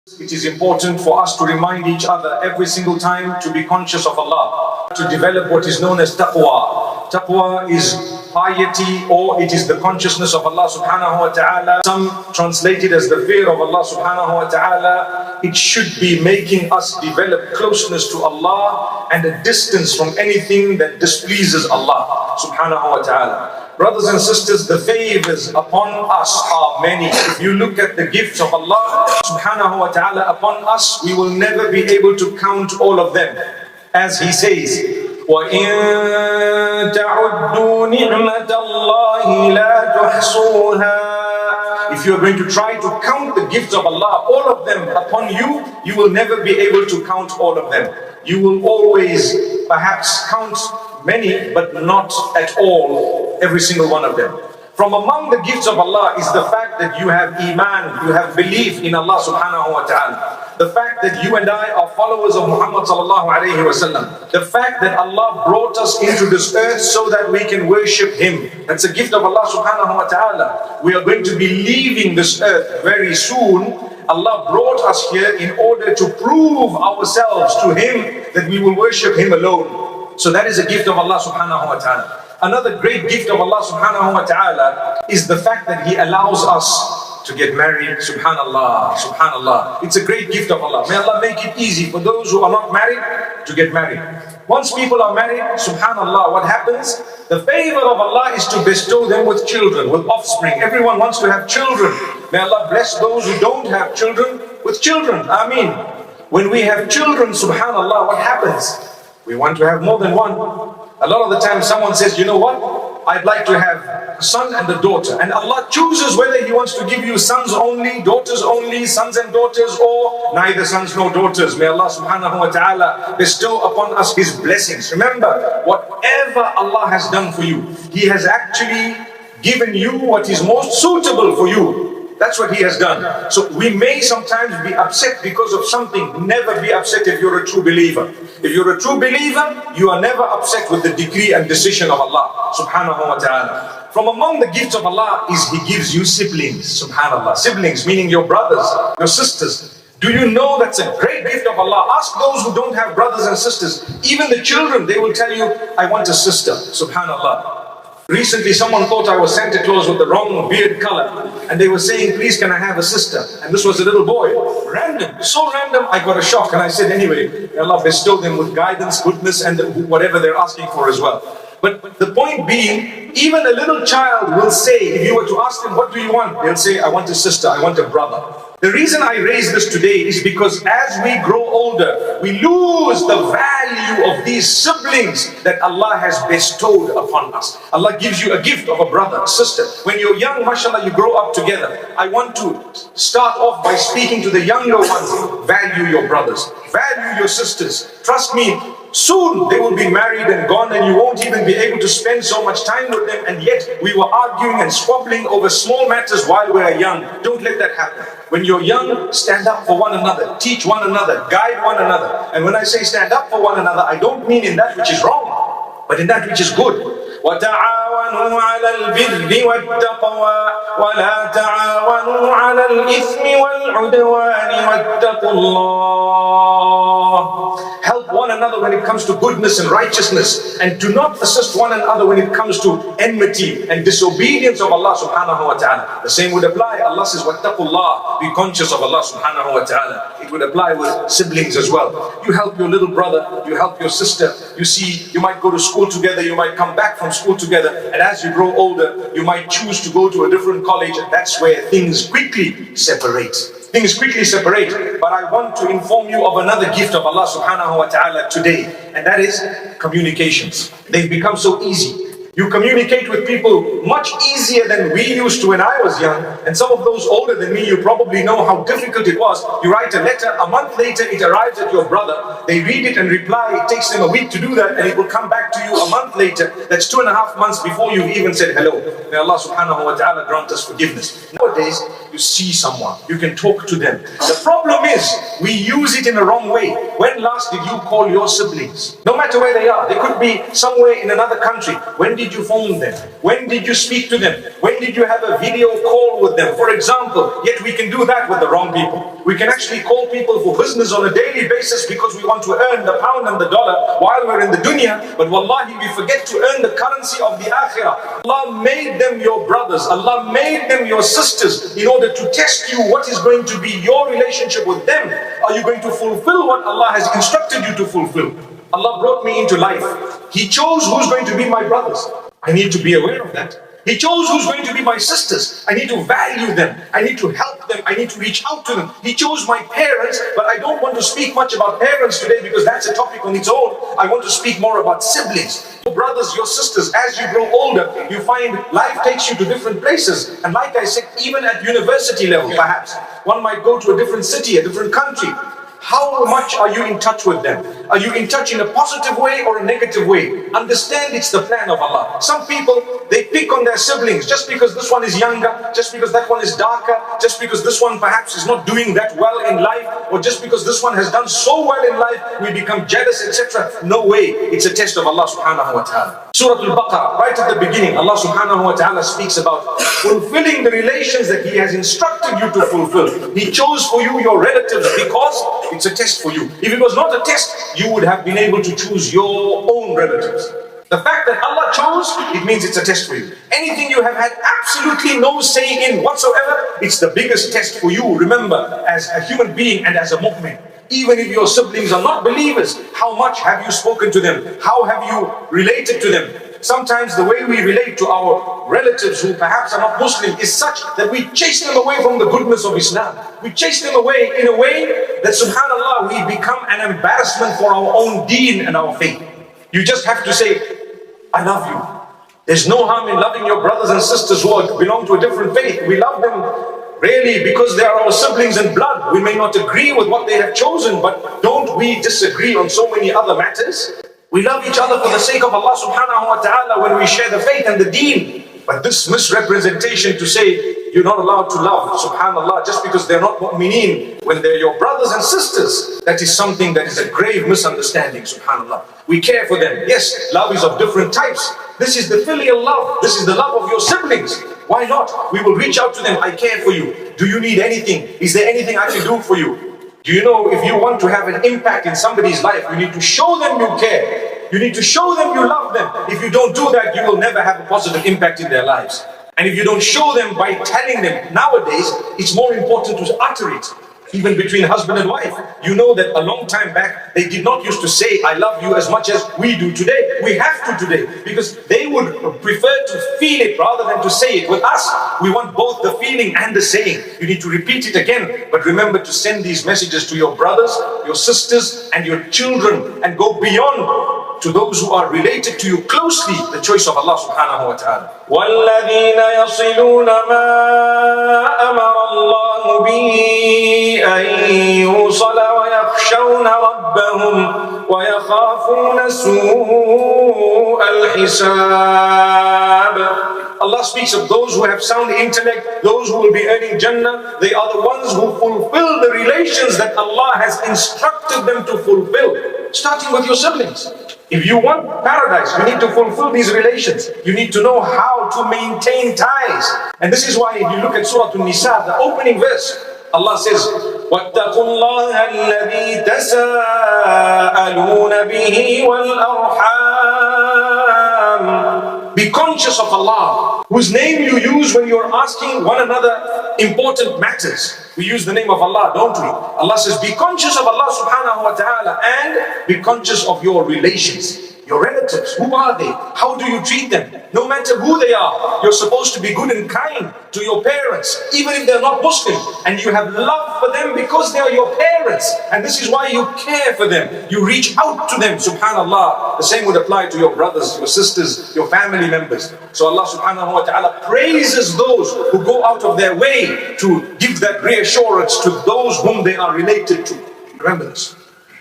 It is important for us to remind each other every single time to be conscious of Allah, to develop what is known as taqwa. Taqwa is piety, or it is the consciousness of Allah subhanahu wa ta'ala. Some translate it as the fear of Allah subhanahu wa ta'ala. It should be making us develop closeness to Allah and a distance from anything that displeases Allah subhanahu wa ta'ala. Brothers and sisters, the favors upon us are many. If you look at the gifts of Allah subhanahu wa ta'ala upon us, we will never be able to count all of them. As He says, وَإِن تَعُدُّوا نِعْمَةَ اللَّهِ لَا تُحْصُوهَا. If you are going to try to count the gifts of Allah, all of them upon you, you will never be able to count all of them. You will always perhaps count many, but not at all, every single one of them. From among the gifts of Allah is the fact that you have iman, you have belief in Allah subhanahu wa ta'ala. The fact that you and I are followers of Muhammad sallallahu alayhi wa sallam. The fact that Allah brought us into this earth so that we can worship Him. That's a gift of Allah subhanahu wa ta'ala. We are going to be leaving this earth very soon. Allah brought us here in order to prove ourselves to Him that we will worship Him alone. So that is a gift of Allah subhanahu wa ta'ala. Another great gift of Allah subhanahu wa ta'ala is the fact that He allows us to get married. Subhanallah, subhanallah. It's a great gift of Allah. May Allah make it easy for those who are not married to get married. Once people are married, subhanallah, what happens? The favor of Allah is to bestow them with children, with offspring. Everyone wants to have children. May Allah bless those who don't have children with children. Ameen. When we have children, subhanallah, what happens? We want to have more than one. A lot of the time someone says, you know what? I'd like to have a son and a daughter. And Allah chooses whether He wants to give you sons only, daughters only, sons and daughters, or neither sons nor daughters. May Allah subhanahu wa ta'ala bestow upon us His blessings. Remember, whatever Allah has done for you, He has actually given you what is most suitable for you. That's what He has done. So we may sometimes be upset because of something. Never be upset if you're a true believer. If you're a true believer, you are never upset with the decree and decision of Allah subhanahu wa ta'ala. From among the gifts of Allah is He gives you siblings, subhanallah. Siblings, meaning your brothers, your sisters. Do you know that's a great gift of Allah? Ask those who don't have brothers and sisters. Even the children, they will tell you, I want a sister, subhanallah. Recently, someone thought I was Santa Claus with the wrong beard color. And they were saying, please, can I have a sister? And this was a little boy. Random, so random, I got a shock. And I said, anyway, Allah bestow them with guidance, goodness, and whatever they're asking for as well. But the point being, even a little child will say, if you were to ask them, what do you want? They'll say, I want a sister, I want a brother. The reason I raise this today is because as we grow older, we lose the value of these siblings that Allah has bestowed upon us. Allah gives you a gift of a brother, a sister. When you're young, mashallah, you grow up together. I want to start off by speaking to the younger ones. Value your brothers, value your sisters. Trust me, soon they will be married and gone, and you won't even be able to spend so much time with them. And yet we were arguing and squabbling over small matters while we are young. Don't let that happen. When you're young, stand up for one another, teach one another, guide one another. And when I say stand up for one another, I don't mean in that which is wrong, but in that which is good. وَتَعَاوَنُوا عَلَى الْبِرِّ وَالتَّقْوَى وَلَا تَعَاوَنُوا عَلَى الْإِثْمِ وَالْعُدْوَانِ وَاتَّقُوا اللَّهَ. Help one another when it comes to goodness and righteousness, and do not assist one another when it comes to enmity and disobedience of Allah subhanahu wa ta'ala. The same would apply. Allah says, وَاتَّقُوا اللَّهَ. Be conscious of Allah subhanahu wa ta'ala. It would apply with siblings as well. You help your little brother, you help your sister. You see, you might go to school together, you might come back from school together, and as you grow older, you might choose to go to a different college, and that's where things quickly separate. Things quickly separate. But I want to inform you of another gift of Allah subhanahu wa ta'ala today, and that is communications. They've become so easy. You communicate with people much easier than we used to when I was young. And some of those older than me, you probably know how difficult it was. You write a letter, a month later it arrives at your brother. They read it and reply. It takes them a week to do that, and it will come back to you a month later. That's 2.5 months before you've even said hello. May Allah subhanahu wa ta'ala grant us forgiveness. Nowadays, you see someone, you can talk to them. The problem is, we use it in a wrong way. When last did you call your siblings? No matter where they are, they could be somewhere in another country. When did you phone them? When did you speak to them? When did you have a video call with them? For example, yet we can do that with the wrong people. We can actually call people for business on a daily basis because we want to earn the pound and the dollar while we're in the dunya. But wallahi, we forget to earn the currency of the akhirah. Allah made them your brothers. Allah made them your sisters in order to test you what is going to be your relationship with them. Are you going to fulfill what Allah has instructed you to fulfill? Allah brought me into life. He chose who's going to be my brothers. I need to be aware of that. He chose who's going to be my sisters. I need to value them. I need to help them. I need to reach out to them. He chose my parents, but I don't want to speak much about parents today because that's a topic on its own. I want to speak more about siblings. Your brothers, your sisters, as you grow older, you find life takes you to different places. And like I said, even at university level, perhaps, one might go to a different city, a different country. How much are you in touch with them? Are you in touch in a positive way or a negative way? Understand it's the plan of Allah. Some people, they pick on their siblings just because this one is younger, just because that one is darker, just because this one perhaps is not doing that well in life, or just because this one has done so well in life, we become jealous, etc. No way. It's a test of Allah subhanahu wa ta'ala. Surah Al-Baqarah, right at the beginning, Allah subhanahu wa ta'ala speaks about fulfilling the relations that He has instructed you to fulfill. He chose for you your relatives because it's a test for you. If it was not a test, you would have been able to choose your own relatives. The fact that Allah chose, it means it's a test for you. Anything you have had absolutely no say in whatsoever, it's the biggest test for you. Remember, as a human being and as a mu'min, even if your siblings are not believers, how much have you spoken to them? How have you related to them? Sometimes the way we relate to our relatives who perhaps are not Muslim is such that we chase them away from the goodness of Islam. We chase them away in a way that, subhanAllah, we become an embarrassment for our own deen and our faith. You just have to say, I love you. There's no harm in loving your brothers and sisters who belong to a different faith. We love them really because they are our siblings in blood. We may not agree with what they have chosen, but don't we disagree on so many other matters? We love each other for the sake of Allah subhanahu wa ta'ala when we share the faith and the deen. But this misrepresentation to say you're not allowed to love, subhanallah, just because they're not mu'mineen, when they're your brothers and sisters, that is something that is a grave misunderstanding, subhanallah. We care for them. Yes, love is of different types. This is the filial love. This is the love of your siblings. Why not? We will reach out to them. I care for you. Do you need anything? Is there anything I can do for you? Do you know, if you want to have an impact in somebody's life, you need to show them you care. You need to show them you love them. If you don't do that, you will never have a positive impact in their lives. And if you don't show them by telling them, nowadays, it's more important to utter it. Even between husband and wife. You know that a long time back, they did not used to say, I love you as much as we do today. We have to today. Because they would prefer to feel it rather than to say it. With us, we want both the feeling and the saying. You need to repeat it again. But remember to send these messages to your brothers, your sisters, and your children. And go beyond to those who are related to you closely. The choice of Allah subhanahu wa ta'ala. وَالَّذِينَ يَصِلُونَ مَا أَمَرَ اللَّهُ بِهِ أن يوصل ويخشون ربهم ويخافون سوء الحساب. Allah speaks of those who have sound intellect, those who will be earning Jannah. They are the ones who fulfill the relations that Allah has instructed them to fulfill. Starting with your siblings. If you want paradise, you need to fulfill these relations. You need to know how to maintain ties. And this is why if you look at Surah An-Nisa, the opening verse, Allah says, وَاتَّقُوا اللَّهَ الَّذِي تَسَاءَلُونَ بِهِ وَالْأَرْحَامِ. Be conscious of Allah, whose name you use when you're asking one another important matters. We use the name of Allah, don't we? Allah says, be conscious of Allah subhanahu wa ta'ala and be conscious of your relations. Your relatives, who are they? How do you treat them? No matter who they are, you're supposed to be good and kind to your parents, even if they're not Muslim. And you have love for them because they are your parents. And this is why you care for them. You reach out to them, subhanallah. The same would apply to your brothers, your sisters, your family members. So Allah subhanahu wa ta'ala praises those who go out of their way to give that reassurance to those whom they are related to. Remember this.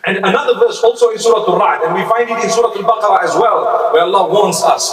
And another verse also in Surah Al-Ra'd, and we find it in Surah Al-Baqarah as well, where Allah warns us.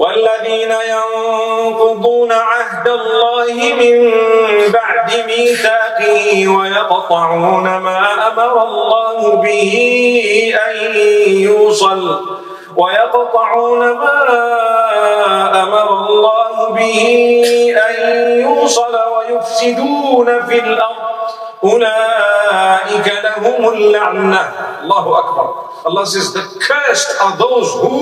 وَالَّذِينَ يَنقُضُونَ عَهْدَ اللَّهِ مِن بَعْدِ مِيثَاقِهِ وَيَقْطَعُونَ مَا أَمَرَ اللَّهُ بِهِ أَن يُوصَلَ وَيُفْسِدُونَ فِي الْأَرْضِ أُولَٰئِكَ لَهُمُ اللَّعْنَةُ. Allahu Akbar. Allah says, the cursed are those who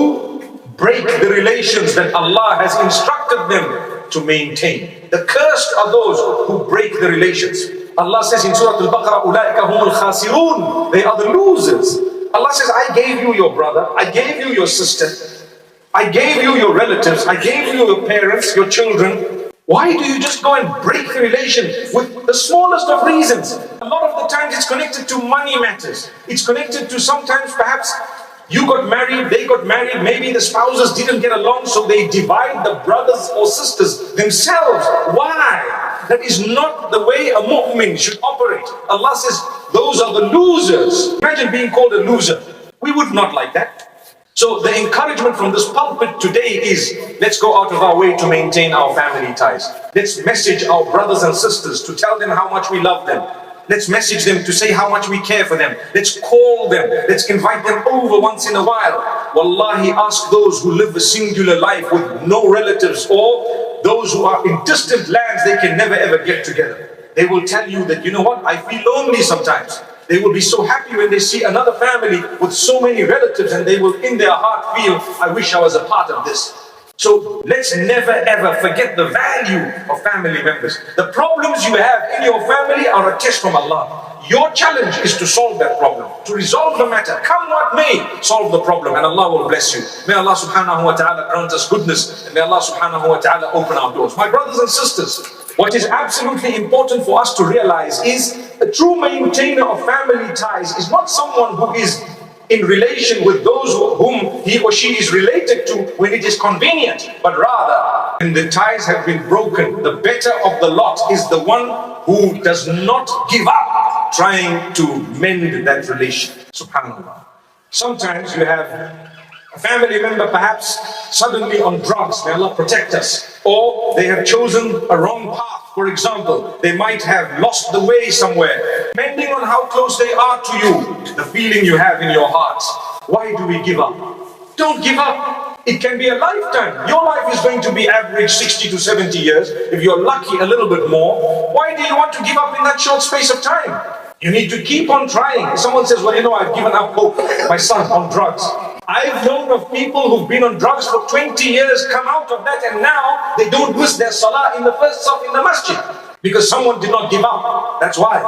break the relations that Allah has instructed them to maintain. The cursed are those who break the relations. Allah says in Surah Al-Baqarah, أُولَٰئِكَ هُمُ الْخَاسِرُونَ. They are the losers. Allah says, I gave you your brother, I gave you your sister, I gave you your relatives, I gave you your parents, your children. Why do you just go and break the relation with the smallest of reasons? A lot of the times it's connected to money matters. It's connected to sometimes perhaps you got married, they got married, maybe the spouses didn't get along, so they divide the brothers or sisters themselves. Why? That is not the way a mu'min should operate. Allah says, those are the losers. Imagine being called a loser. We would not like that. So the encouragement from this pulpit today is, let's go out of our way to maintain our family ties. Let's message our brothers and sisters to tell them how much we love them. Let's message them to say how much we care for them. Let's call them. Let's invite them over once in a while. Wallahi, ask those who live a singular life with no relatives, or those who are in distant lands, they can never ever get together. They will tell you that, you know what, I feel lonely sometimes. They will be so happy when they see another family with so many relatives, and they will in their heart feel, I wish I was a part of this. So let's never ever forget the value of family members. The problems you have in your family are a test from Allah. Your challenge is to solve that problem, to resolve the matter. Come what may, solve the problem, and Allah will bless you. May Allah subhanahu wa ta'ala grant us goodness, and may Allah subhanahu wa ta'ala open our doors. My brothers and sisters, what is absolutely important for us to realize is a true maintainer of family ties is not someone who is in relation with those whom he or she is related to when it is convenient, but rather when the ties have been broken, the better of the lot is the one who does not give up trying to mend that relation. SubhanAllah. Sometimes you have a family member perhaps suddenly on drugs, may Allah protect us, or they have chosen a wrong path. For example, they might have lost the way somewhere. Depending on how close they are to you, the feeling you have in your heart, why do we give up? Don't give up. It can be a lifetime. Your life is going to be average 60 to 70 years. If you're lucky, a little bit more. Why do you want to give up in that short space of time? You need to keep on trying. If someone says, well, you know, I've given up hope, my son on drugs. I've known of people who've been on drugs for 20 years, come out of that, and now they don't miss their salah in the first saf in the masjid because someone did not give up. That's why.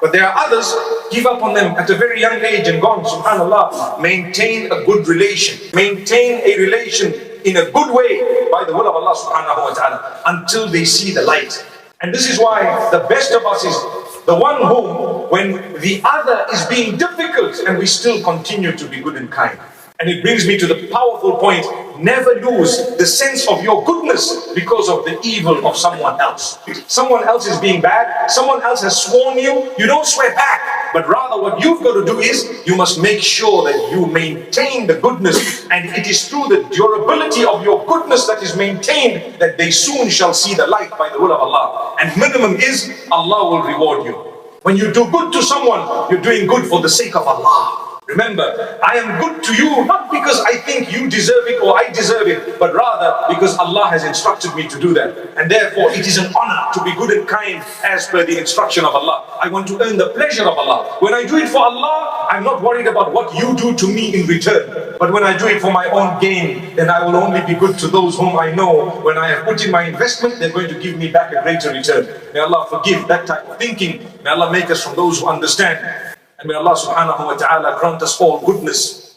But there are others, give up on them at a very young age and gone. SubhanAllah. Maintain a good relation. Maintain a relation in a good way by the will of Allah subhanahu wa ta'ala until they see the light. And this is why the best of us is the one whom, when the other is being difficult, and we still continue to be good and kind. And it brings me to the powerful point, never lose the sense of your goodness because of the evil of someone else. Someone else is being bad, someone else has sworn you, you don't swear back, but rather what you've got to do is, you must make sure that you maintain the goodness, and it is through the durability of your goodness that is maintained that they soon shall see the light by the will of Allah. And minimum is, Allah will reward you. When you do good to someone, you're doing good for the sake of Allah. Remember, I am good to you not because I think you deserve it or I deserve it, but rather because Allah has instructed me to do that. And therefore it is an honor to be good and kind as per the instruction of Allah. I want to earn the pleasure of Allah. When I do it for Allah, I'm not worried about what you do to me in return. But when I do it for my own gain, then I will only be good to those whom I know when I have put in my investment, they're going to give me back a greater return. May Allah forgive that type of thinking. May Allah make us from those who understand. And may Allah subhanahu wa ta'ala grant us all goodness